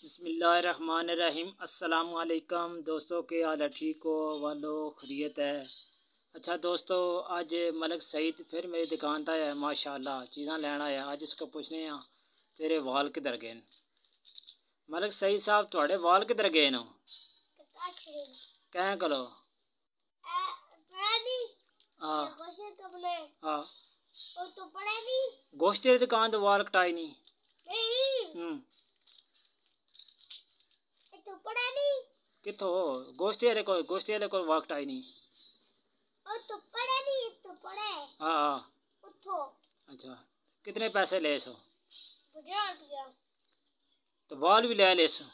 बिस्मिल्लाहिर्रहमानिर्रहीम। अस्सलामुअलैकुम दोस्तों, के हाल है? ठीक हो वालो? खैरियत है? अच्छा दोस्तों, आज मलिक सईद फिर मेरी दुकान पर आया। माशाल्लाह चीज़ां लैन आया। आज इसको पूछने हैं तेरे वाल किधर गए? मलिक सईद साहब, थोड़े वाल किधर गए न? कहें कलो गोश्त की दुकान तो वाल कटाई नहीं। कितो गोश्त वाले को वाल कटाई नहीं। हाँ अच्छा, कितने पैसे ले सो? तो वाल भी ले सो?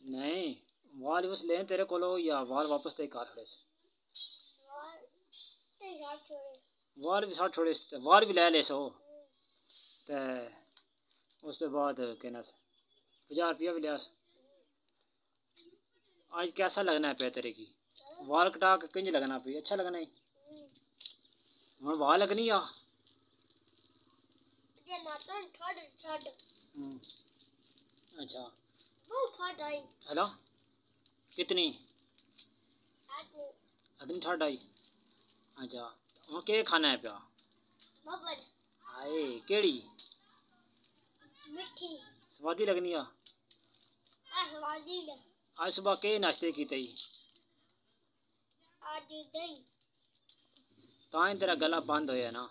नहीं, वाल बस ले तेरे को या वाल वापस ते कार खड़े से वाल भी साथ छोड़े वाल भी ले सो। ते उसके बाद कहना 50 रुपया भी लिया। आज कैसा लगना है पे तेरे की? वाल कटा के किंज लगना पे? अच्छा लगना ही हम वाल लगनी आ। अच्छा हेलो, कितनी आदमी ठाड आई? अच्छा हूँ के खाना है प्या? हाय केड़ी स्वादी लगनी आ। आज सुबह के नाश्ते की तई तां तेरा गला बंद होया ना?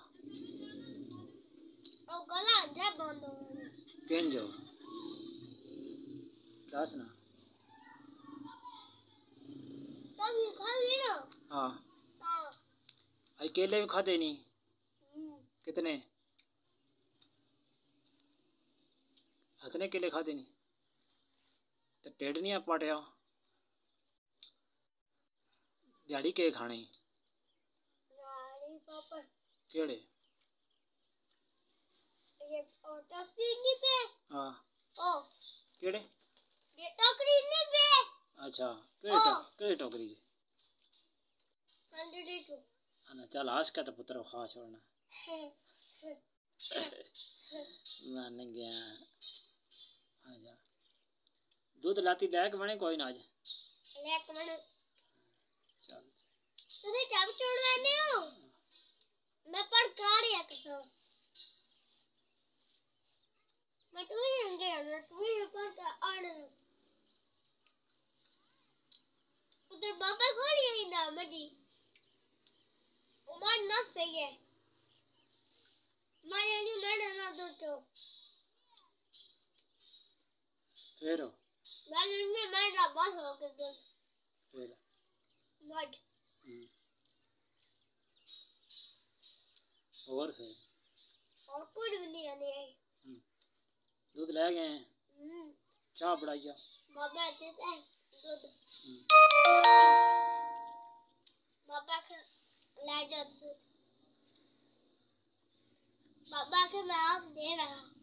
किंजो दस ना। हाँ आज केले भी खाते नहीं? कितने इतने केले खाते नहीं तो टेढ़ नहीं पाटिया? दिहाड़ी के खाने केड़े? हाँ केड़े? अच्छा केड़े टोकरी चल आज का तो पुत्र खा छोड़ना मान गया। आजा दूध लाती लैक बने कोई ना आज चल मैं पढ़ कर रहा हूं। मैं ट्यूशन गया, ट्यूशन पढ़ कर आने उधर बाबा खोली है ना मजी उमर ना सही है मारे नहीं मैंने ना दो तो फिर मैं ना बस हो के दो फिर मड और फिर और कोई भी नहीं आने आई। दूध ले गए हैं? चाह बढ़ाइया बाबा देते हैं दूध। बाबा के ले जा दूध। बाबा के मैं आप दे रहा हूँ।